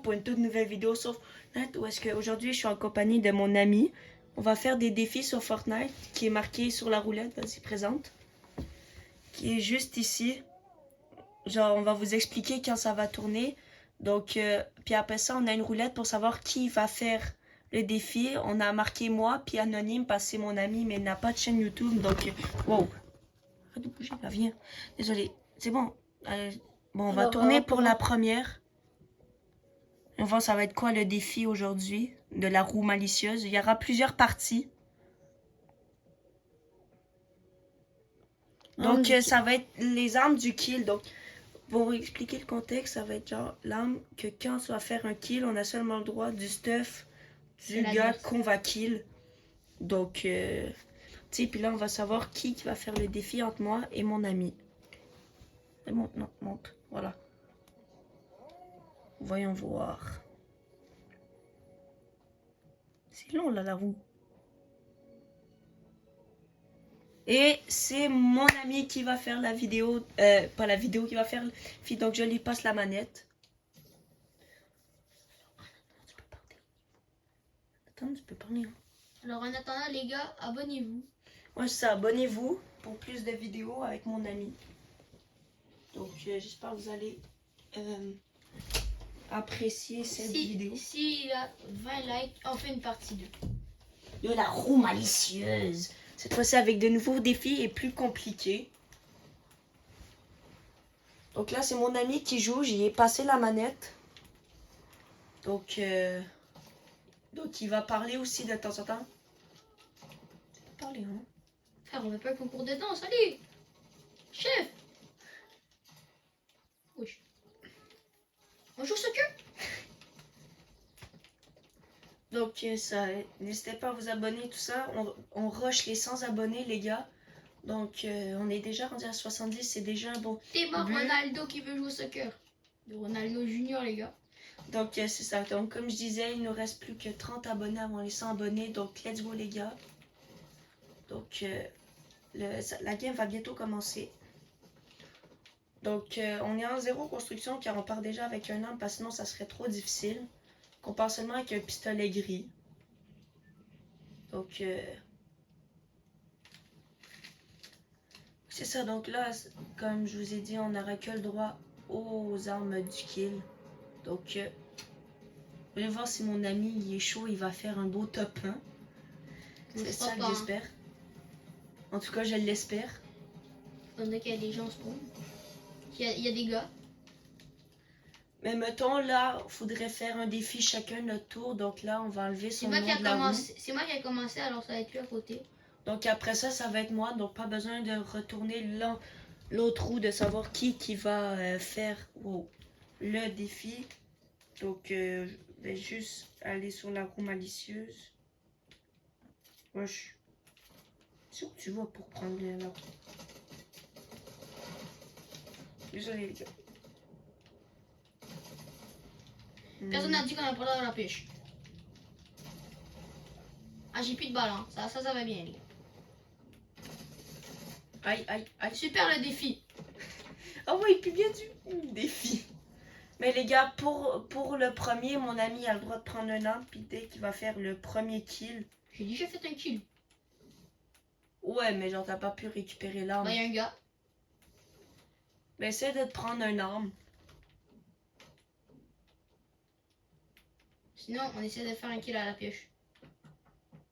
pour une toute nouvelle vidéo sur Fortnite où est-ce qu'aujourd'hui je suis en compagnie de mon ami. On va faire des défis sur Fortnite qui est marqué sur la roulette, vas-y présente. Qui est juste ici. Genre on va vous expliquer quand ça va tourner. Donc puis après ça on a une roulette pour savoir qui va faire le défi. On a marqué moi puis anonyme parce que c'est mon ami mais il n'a pas de chaîne YouTube donc wow. Arrête de bouger là, viens. Désolé, c'est bon. Bon, on va tourner pour la première. On va voir ça va être quoi le défi aujourd'hui de la roue malicieuse. Il y aura plusieurs parties. Donc ça va être les armes du kill. Donc pour expliquer le contexte, ça va être genre l'arme que quand on va faire un kill, on a seulement le droit du stuff du gars qu'on va kill. Donc tu sais, puis là on va savoir qui va faire le défi entre moi et mon ami. Monte, non, monte, voilà. Voyons voir. C'est long là la roue. Et c'est mon ami qui va faire la vidéo, pas la vidéo, qui va faire le film, donc je lui passe la manette. Attends, tu peux parler. Hein. Alors en attendant les gars, abonnez-vous. Ouais, c'est ça, abonnez-vous pour plus de vidéos avec mon ami. Donc j'espère que vous allez apprécier cette vidéo. S'il a 20 likes, on fait une partie 2. De la roue malicieuse. Cette fois-ci avec de nouveaux défis et plus compliqués. Donc là, c'est mon ami qui joue. J'y ai passé la manette. Donc il va parler aussi de temps en temps. Tu peux parler, hein? Frère, on veut pas un concours de danse, allez! Chef! Oui. Bonjour, ce cul! Donc ça, n'hésitez pas à vous abonner, tout ça. On rush les 100 abonnés, les gars. Donc on est déjà rendu à 70, c'est déjà un bon. T'es mort, Ronaldo qui veut jouer au soccer. De Ronaldo Junior, les gars. Donc c'est ça. Donc comme je disais, il nous reste plus que 30 abonnés avant les 100 abonnés. Donc let's go, les gars. Donc la game va bientôt commencer. Donc on est en zéro construction car on part déjà avec un arme parce que sinon ça serait trop difficile. On part seulement avec un pistolet gris. Donc c'est ça. Donc là, comme je vous ai dit, on n'aura que le droit aux armes du kill. Donc vous allez voir si mon ami il est chaud, il va faire un beau top 1. C'est ça que j'espère. En tout cas, je l'espère. Pendant qu'il y a des gens spawn. Il y a des gars. Mais mettons là, il faudrait faire un défi chacun notre tour. Donc là, on va enlever son nom de la roue. C'est moi qui ai commencé, alors ça va être lui à côté. Donc après ça, ça va être moi. Donc pas besoin de retourner l'autre roue, de savoir qui va faire le défi. Donc je vais juste aller sur la roue malicieuse. Moi, je suis où tu vas pour prendre la roue. Désolé les gars. Personne n'a dit qu'on a pas le droit de la pêche. Ah, j'ai plus de balles, hein. Ça va bien, les gars. Aïe, aïe, aïe. Super le défi. Ah oui, puis bien du défi. Mais les gars, pour le premier, mon ami a le droit de prendre un arme. Puis dès qu'il va faire le premier kill. J'ai déjà fait un kill. Ouais, mais genre t'as pas pu récupérer l'arme. Bah, y a un gars. Mais essaie de te prendre un arme. Sinon, on essaie de faire un kill à la pioche.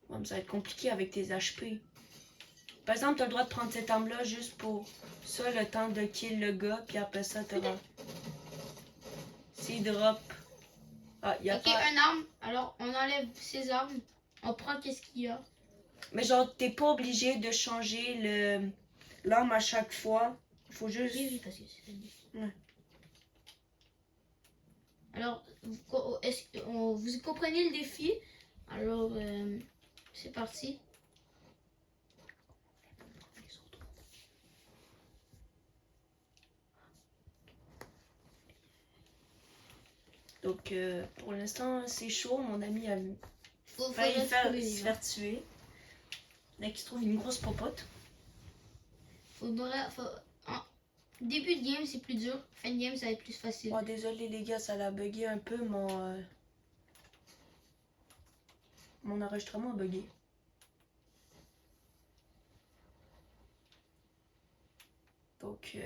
Bon, ça va être compliqué avec tes HP. Par exemple, t'as le droit de prendre cette arme-là juste pour ça, le temps de kill le gars. Puis après ça, t'auras... S'il drop... Ah, y a pas... un arme. Alors, on enlève ses armes. On prend qu'est-ce qu'il y a. Mais genre, t'es pas obligé de changer l'arme à chaque fois. Il faut juste... Oui, parce que c'est... Ouais. Alors, vous comprenez le défi? Alors, c'est parti. Donc, pour l'instant, c'est chaud. Mon ami a failli se faire tuer. Dès qu'il se trouve une grosse popote. Début de game, c'est plus dur. Fin de game, ça va être plus facile. Oh, désolé les gars, ça l'a bugué un peu, mon enregistrement a bugué. Donc,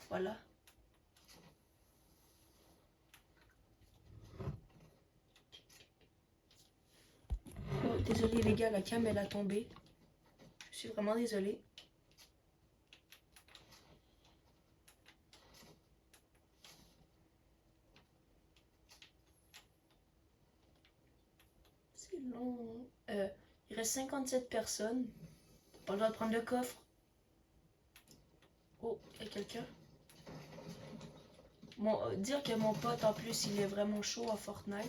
voilà. Oh, désolé les gars, la cam elle a tombé. Je suis vraiment désolée. C'est long. Il reste 57 personnes. T'as pas le droit de prendre le coffre. Oh, il y a quelqu'un. Bon, dire que mon pote en plus il est vraiment chaud à Fortnite.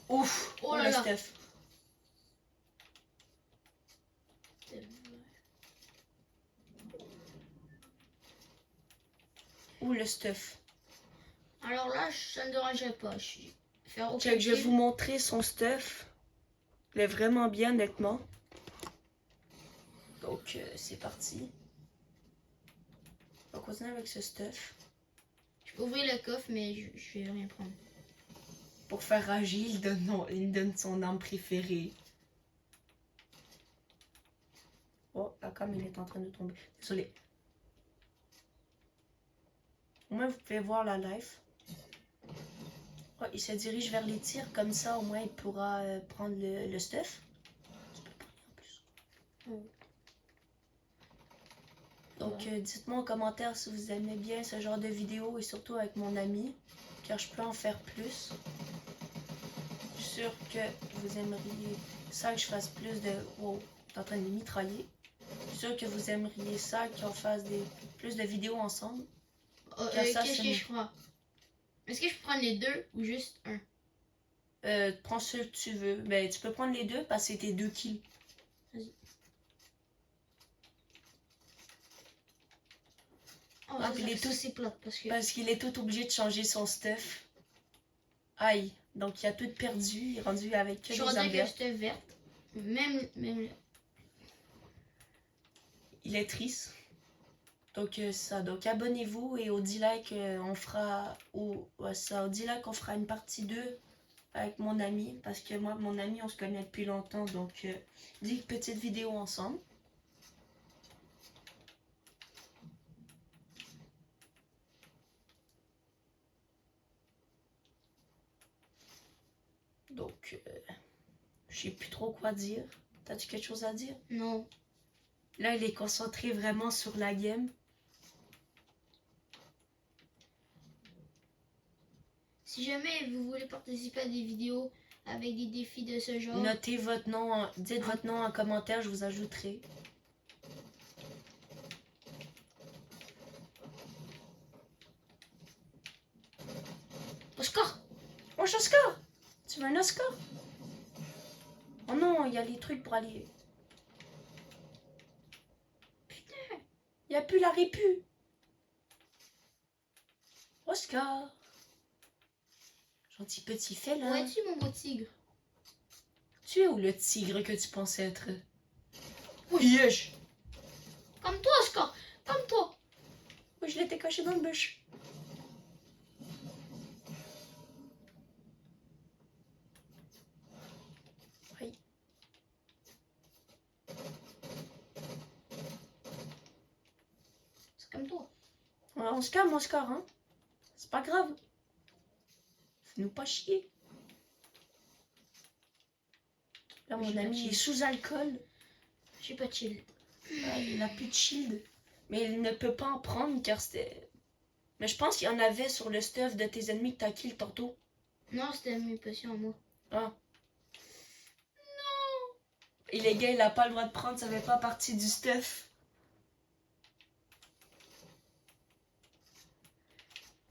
Ouf! Oh le là là. Steph. Ouh le stuff. Alors là, ça ne dérangerait pas. Faire aucun Check, je vais kill. vous montrer son stuff. Il est vraiment bien, nettement. Donc, c'est parti. On va continuer avec ce stuff. Je peux ouvrir le coffre, mais je vais rien prendre. Pour faire agir, il donne son arme préférée. Oh, la cam, il est en train de tomber. Désolé. Au moins, vous pouvez voir la live. Oh, il se dirige vers les tirs. Comme ça, au moins, il pourra prendre le stuff. Tu peux prendre en plus. Oh. Donc, dites-moi en commentaire si vous aimez bien ce genre de vidéo et surtout avec mon ami, car je peux en faire plus. Je suis sûre que vous aimeriez ça, que je fasse plus de... Wow, t'es en train de mitrailler. Je suis sûre que vous aimeriez ça, qu'on fasse plus de vidéos ensemble. Qu'est-ce que je prends? Est-ce que je prends les deux ou juste un? Prends ce que tu veux. Mais tu peux prendre les deux parce que c'était 2 kills. Vas-y. Oh, Ah, puis il est tout... c'est plate parce qu'il est tout obligé de changer son stuff. Aïe. Donc il a tout perdu. Il est rendu avec que je des armes vertes. stuff verte. Même... Il est triste. Donc ça, donc abonnez-vous et au 10 likes on fera au 10 likes on fera une partie 2 avec mon ami parce que moi mon ami on se connaît depuis longtemps donc 10 petites vidéos ensemble. Donc je sais plus trop quoi dire. T'as-tu quelque chose à dire? Non. Là il est concentré vraiment sur la game. Si jamais vous voulez participer à des vidéos avec des défis de ce genre, Notez votre nom, dites votre nom en commentaire, je vous ajouterai. Oscar! Oh Oscar! Tu veux un Oscar? Oh non, il y a les trucs pour aller. Putain! Il n'y a plus la répu. Oscar. Gentil petit félin. Où es-tu, mon beau tigre? Tu es où le tigre que tu pensais être? Oui, yesh. Comme toi, Oscar! Comme toi! Oui, je l'étais caché dans le bush. Oui. C'est comme toi. Ouais, on se calme, Oscar, hein? C'est pas grave. Fais-nous pas chier. Là, mon ami est sous alcool. J'ai pas de chill. Il a plus de shield. Mais il ne peut pas en prendre car c'était... Mais je pense qu'il y en avait sur le stuff de tes ennemis que t'as kill tantôt. Non, c'était mes patients, moi. Ah. Non. Et les gars, il a pas le droit de prendre, ça fait pas partie du stuff.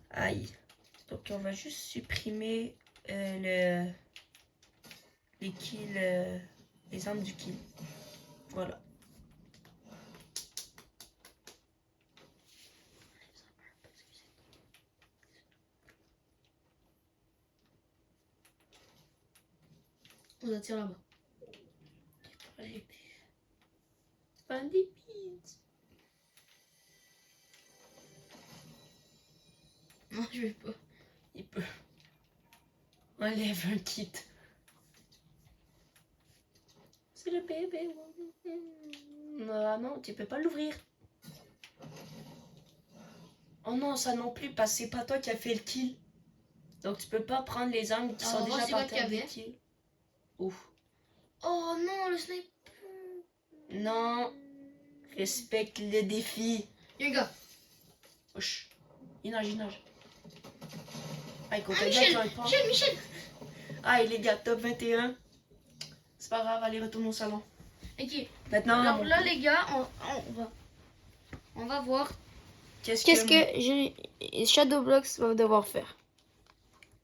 Aïe. Donc on va juste supprimer les kills, les armes du kill. Voilà. On attire là-bas. Allez. Pas des pizza. Non, je veux pas. Il peut. Enlève un kit. C'est le bébé. Ah non, tu peux pas l'ouvrir. Oh non, ça non plus, parce que c'est pas toi qui as fait le kill. Donc tu peux pas prendre les armes qui sont déjà par terre des kills. Ouf. Oh non, le sniper. Non. Respecte le défi. Il y a un gars. Wesh. Il nage. Ah, écoute, Michel. Ah, les gars, top 21. C'est pas grave, allez, retourne au salon. Ok. Maintenant, alors là, les gars, on va voir. Qu'est-ce que Shadowblocks va devoir faire.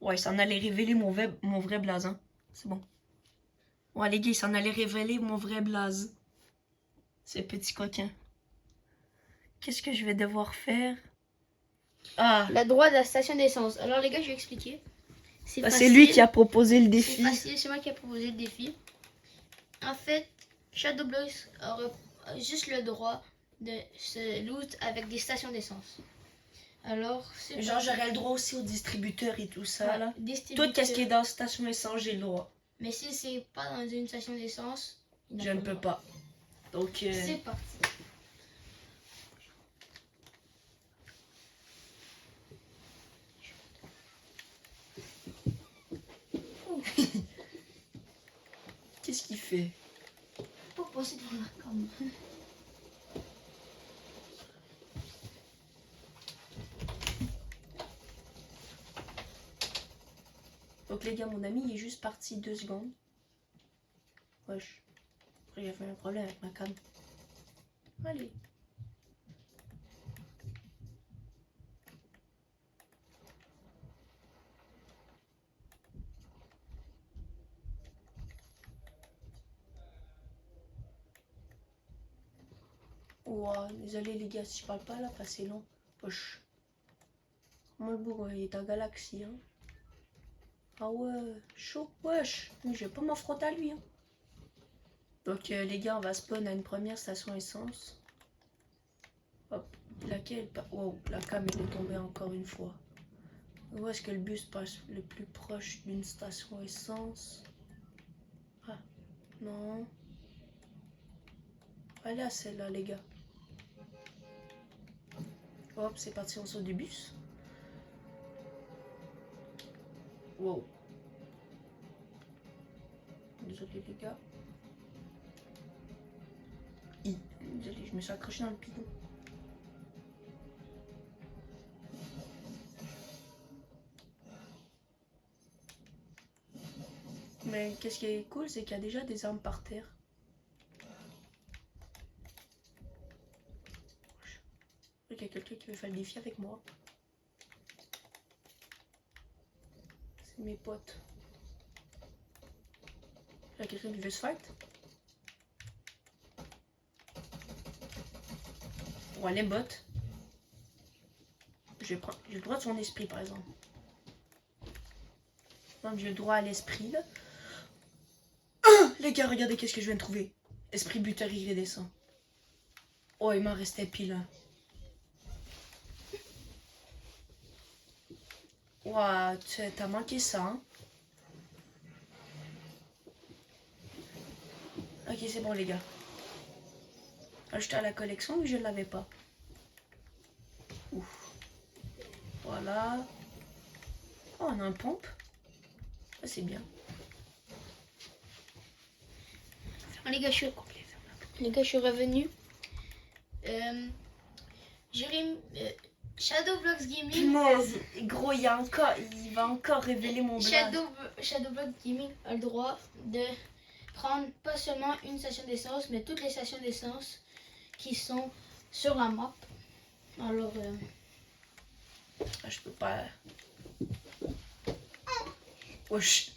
Ouais, ça en allait révéler mon vrai blaze, hein. C'est bon. Ouais, les gars, ça en allait révéler mon vrai blaze. Ce petit coquin. Qu'est-ce que je vais devoir faire? Ah. La droite de la station d'essence. Alors les gars, je vais expliquer. C'est lui qui a proposé le défi. C'est facile, c'est moi qui a proposé le défi. En fait, Shadowblocks aura juste le droit de se loot avec des stations d'essence. Alors, c'est genre j'aurais le droit aussi aux distributeurs et tout ça, ouais, là. Tout ce qui est dans la station d'essence, j'ai le droit. Mais si c'est pas dans une station d'essence, je ne peux pas. Donc c'est parti. Qu'est-ce qu'il fait? Pour passer devant la cam. Donc les gars, mon ami il est juste parti 2 secondes. Wesh. Après il y avait un problème avec ma cam. Allez. Ouah, désolé les gars si je parle pas là, parce que c'est long. Wesh. Moi le bourg il est en galaxie, hein. Ah ouais, chaud, wesh. Je vais pas m'affronter à lui, hein. Donc les gars, on va spawn à une première station essence. Hop, laquelle? Wow, la cam elle est tombée encore une fois. Où est-ce que le bus passe le plus proche d'une station essence? Ah, non. Allez à celle-là, les gars. Hop, c'est parti, on saute du bus. Wow. Désolé, les gars. Désolé, je me suis accroché dans le pilon. Mais qu'est-ce qui est cool, c'est qu'il y a déjà des armes par terre. Il y a quelqu'un qui veut faire le défi avec moi. C'est mes potes. Il y a quelqu'un qui veut se fight. Ouais, les bots. J'ai le droit de son esprit, par exemple. Donc j'ai le droit à l'esprit, là. Les gars, regardez qu'est-ce que je viens de trouver. Esprit buteur iridescent. Oh, il m'en restait pile. Hein. Ouah, t'as manqué ça, hein. Ok, c'est bon, les gars. Ajouter à la collection, oui, je ne l'avais pas. Ouf. Voilà. Oh, on a un pompe. Ça, c'est bien. Les gars, je suis revenu. Shadowblocks Gaming. Gros, il va encore révéler mon blaze. Shadowblocks Gaming a le droit de prendre pas seulement une station d'essence, mais toutes les stations d'essence qui sont sur la map. Alors, je peux pas. Wesh.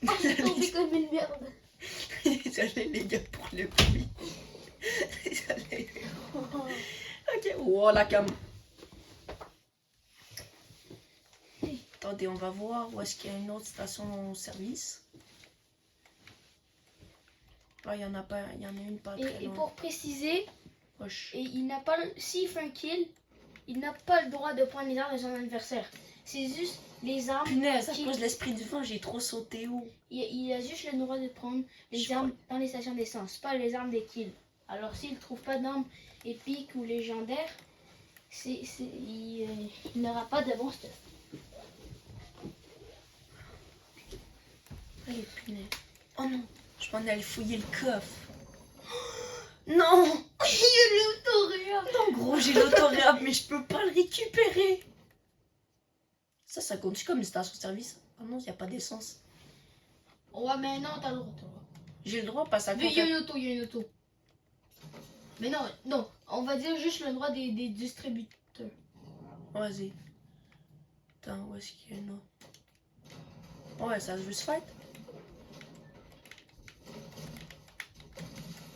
J'ai tombé comme une merde. Désolé les gars pour le bruit. Désolé. Ok, wow, la cam. Attendez, on va voir où est-ce qu'il y a une autre station service. Là, il y en a pas, il y en a une pas très loin. Et pour préciser, Wesh. et il n'a pas, s'il fait un kill, il n'a pas le droit de prendre les armes de son adversaire. C'est juste les armes. Punaise, à cause de l'esprit du vent, j'ai trop sauté haut. Il a juste le droit de prendre les armes dans les stations d'essence, pas les armes des kills. Alors s'il trouve pas d'armes épiques ou légendaires, il n'aura pas de bon stuff. Allez, punaise. Oh non, je m'en allais fouiller le coffre. Non. Il y a l'autorap. Non, gros, j'ai l'autorap, mais je peux pas le récupérer. Ça compte comme une station-service. Ah non, il n'y a pas d'essence. Ouais, mais non, t'as le droit. J'ai le droit, pas ça compte. Il y a une auto. Mais non, on va dire juste le droit des distributeurs. Vas-y. Attends, où est-ce qu'il y en a? Ouais, ça se veut se fight.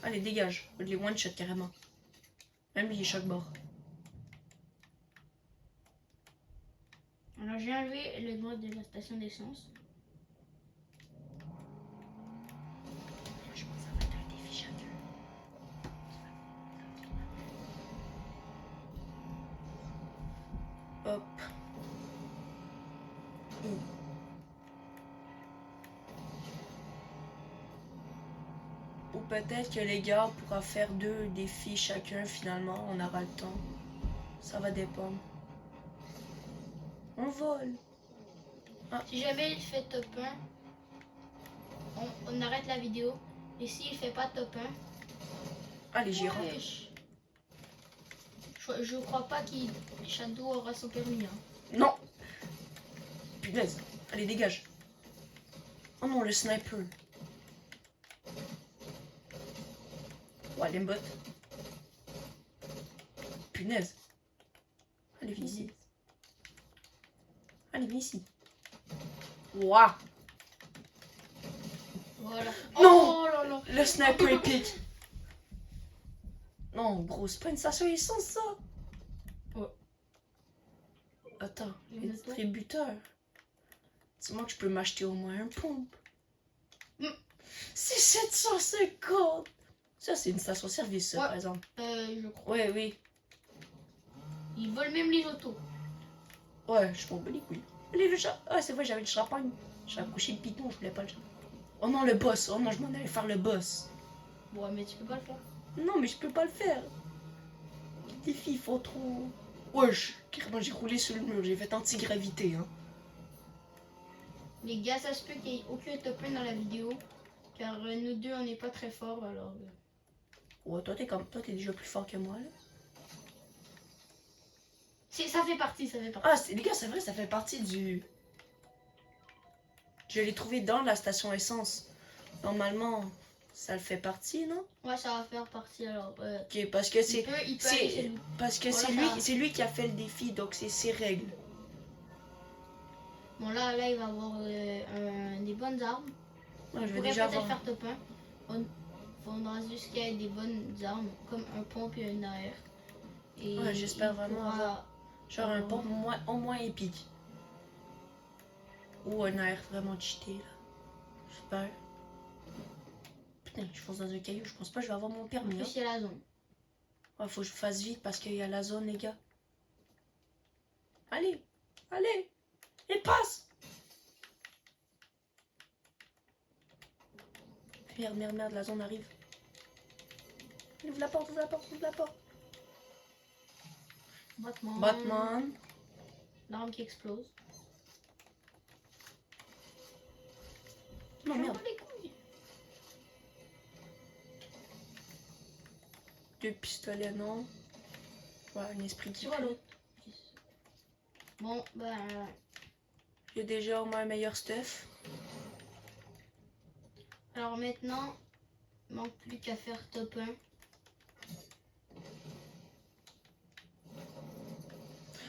Allez, dégage. Je les one-shot carrément. Même les choc-bord. Alors j'ai enlevé le droit de la station d'essence. Je pense que ça va être un défi chacun. Hop. Ou peut-être que les gars, on pourra faire 2 défis chacun finalement. On aura le temps. Ça va dépendre. On vole. Si jamais il fait top 1, on arrête la vidéo. Et s'il fait pas top 1, Allez, j'y rentre. je crois pas qu'il Shadow aura son permis. Hein. Non. Punaise. Allez, dégage. Oh non, le sniper. Ouais, les bots. Punaise. Allez, viens ici. Allez, viens ici. Waouh. Voilà. Non. Oh là là. Le sniper épique. Non, gros, c'est pas une station essence, ça. Ouais. Attends, Le distributeur. Dis-moi que je peux m'acheter au moins un pompe. C'est 750. Ça, c'est une station-service, ça, Ouais. par exemple. Je crois. Ouais, oui. Ils volent même les autos. Ouais, je m'en bats les couilles. Allez, le chat. Ah, c'est vrai, j'avais le champagne. J'ai accroché le piton, je voulais pas le chat. Oh non, le boss. Oh non, je m'en allais faire le boss. Ouais, mais tu peux pas le faire. Non, mais je peux pas le faire. Les filles font trop. Wesh, carrément, j'ai roulé sur le mur. J'ai fait anti-gravité, hein. Les gars, ça se peut qu'il n'y ait aucun top 1 dans la vidéo. Car nous deux, on n'est pas très forts, alors... Ouais, toi, t'es déjà plus fort que moi, là. Ça fait partie, ça fait partie. Ah, les gars, c'est vrai, ça fait partie du... Je l'ai trouvé dans la station essence. Normalement, ça le fait partie, non? Ouais, ça va faire partie, alors... Ok, parce que c'est... il peut aller chez lui. Parce que Voilà, c'est lui qui a fait le défi, donc c'est ses règles. Bon, là, il va avoir des bonnes armes. Ouais, je vais pourrait déjà peut-être avoir... faire top 1. Faudra juste qu'il y ait des bonnes armes, comme un pompe et un AR. Et Ouais, j'espère il vraiment pourra- avoir... Genre un pompe au moins épique. Ou un air vraiment cheaté, là. J'espère. Putain, je fonce dans un caillou, je pense pas que je vais avoir mon En permis. plus, il y a la zone. Ouais, faut que je fasse vite parce qu'il y a la zone, les gars. Allez, allez, et passe. Merde, la zone arrive. Ouvre la porte. Batman. L'arme qui explose. Non, Je merde. m'en bats les couilles. 2 pistolets, non. Ouais, un esprit qui Tu vois pue. l'autre. Bon, ben... J'ai déjà au moins un meilleur stuff. Alors maintenant, il manque plus qu'à faire top 1.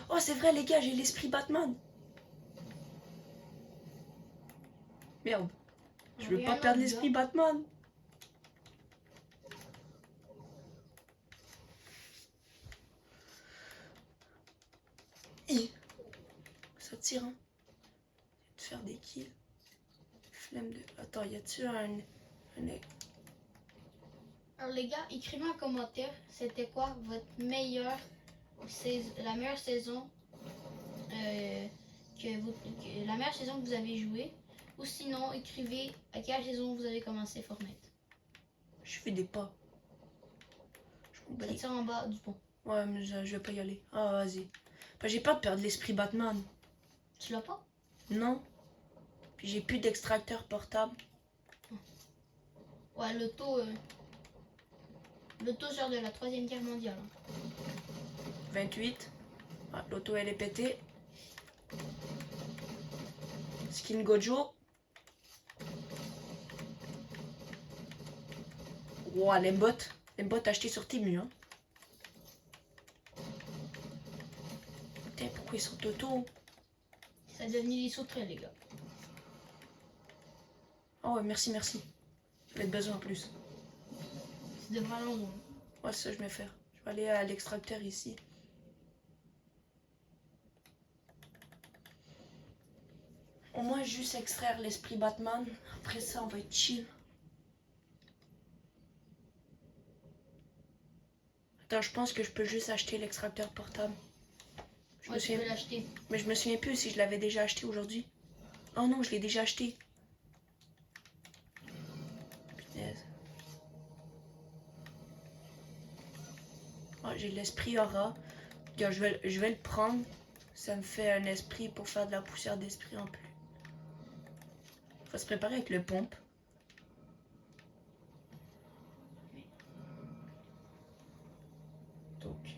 Oh, c'est vrai, les gars, j'ai l'esprit Batman. Merde. Je veux Rien pas d'autre, perdre gars. l'esprit Batman. Ça tire, hein. De faire des kills. Flemme de... Attends, y a-tu un... Alors les gars, écrivez en commentaire, c'était quoi votre la meilleure saison que la meilleure saison que vous avez jouée. Ou sinon, écrivez à quelle saison vous avez commencé Fortnite. Je fais des pas. Ça tire en bas du pont. Ouais, mais je vais pas y aller. Ah, vas-y. Bah, j'ai peur de perdre l'esprit Batman. Tu l'as pas? Non. Puis j'ai plus d'extracteur portable. Ouais, l'auto sort de la 3e guerre mondiale. 28. Ah, l'auto elle est pétée. Skin Gojo. Wow, l'embot. L'embot acheté sur Temu. Hein. Putain, pourquoi ils sont auto? Ça est devenu des sauterelles, les gars. Oh ouais, merci, merci. J'ai pas besoin en plus. C'est de vrai long. Ouais, c'est ça que je vais faire. Je vais aller à l'extracteur ici. Au moins, juste extraire l'esprit Batman. Après ça, on va être chill. Attends, je pense que je peux juste acheter l'extracteur portable. Ouais, tu peux l'acheter. Mais je me souviens plus si je l'avais déjà acheté aujourd'hui. Oh non, je l'ai déjà acheté. Punaise. Oh, j'ai l'esprit aura. Regarde, je vais le prendre. Ça me fait un esprit pour faire de la poussière d'esprit en plus. Faut se préparer avec le pompe. Donc,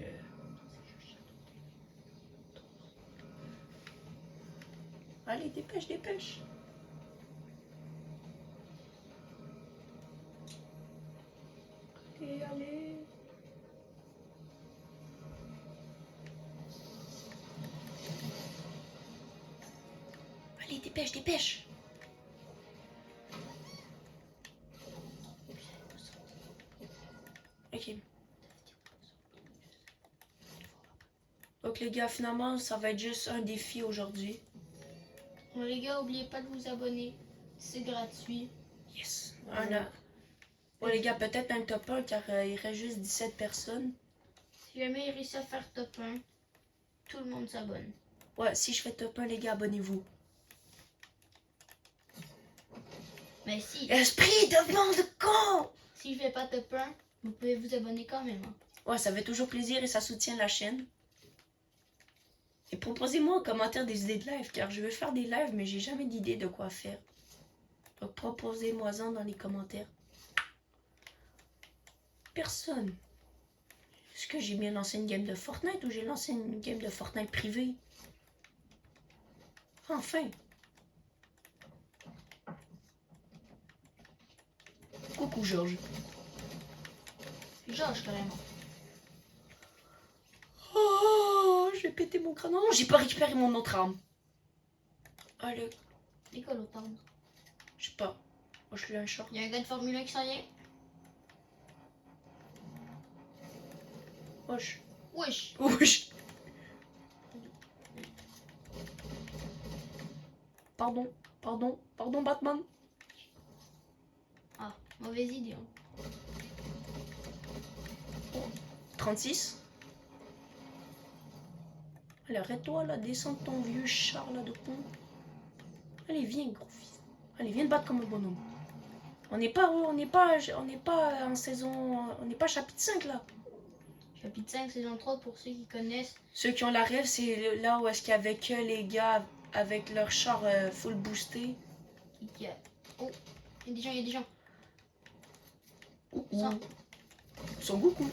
allez, dépêche, dépêche. Allez, allez. Allez, dépêche, dépêche. Ok. Donc les gars, finalement, ça va être juste un défi aujourd'hui. Bon, les gars, n'oubliez pas de vous abonner. C'est gratuit. Yes. Bon les gars, peut-être un top 1 car il reste juste 17 personnes. Si jamais il réussit à faire top 1, tout le monde s'abonne. Ouais, si je fais top 1, les gars, abonnez-vous. Mais si, Esprit de blanc de con! si je fais pas top 1, vous pouvez vous abonner quand même. Hein. Ouais, ça fait toujours plaisir et ça soutient la chaîne. Et proposez-moi en commentaire des idées de live, car je veux faire des lives, mais j'ai jamais d'idée de quoi faire. Donc proposez-moi-en dans les commentaires. Personne. Est-ce que j'ai bien lancé une game de Fortnite ou j'ai lancé une game de Fortnite privée? Enfin. Coucou Georges. Georges, carrément. Oh, j'ai pété mon crâne. Non, j'ai pas récupéré mon autre arme. Allez. C'est quoi l'autre arme? Je sais pas. Moi, je suis un short. Il y a un gars de Formule 1 qui s'en vient. Wesh. Wesh. Wesh. Pardon. Pardon. Pardon, Batman. Ah, mauvaise idée. Hein. 36. Allez, arrête-toi là, descends de ton vieux char là de con. Allez, viens, gros fils. Allez, viens te battre comme un bonhomme. On n'est pas en saison, on n'est pas chapitre 5 là. Chapitre 5, saison 3, pour ceux qui connaissent. Ceux qui ont la rêve, c'est là où est-ce qu'il y avait que les gars avec leur char full boosté. Oh, il y a des gens, il y a des gens. Coucou. Son coucou.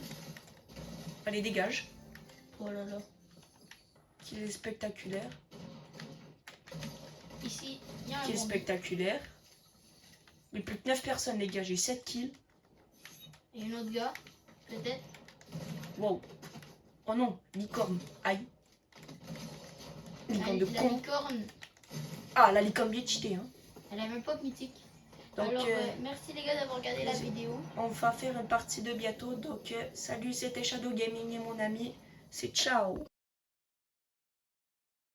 Allez, dégage. Oh là là. Qu'il est spectaculaire. Ici, il y a un Qui est bon. spectaculaire. Il n'y a plus que 9 personnes, les gars. J'ai 7 kills. Et un autre gars, peut-être. Wow. Oh non, licorne. Aïe. Licorne de La con. licorne, Ah, la licorne bien cheatée, hein. elle a même pas de mythique. Donc, Alors, merci les gars d'avoir regardé la vidéo. on va faire une partie 2 bientôt. Donc, salut, c'était Shadow Gaming et mon ami. C'est ciao.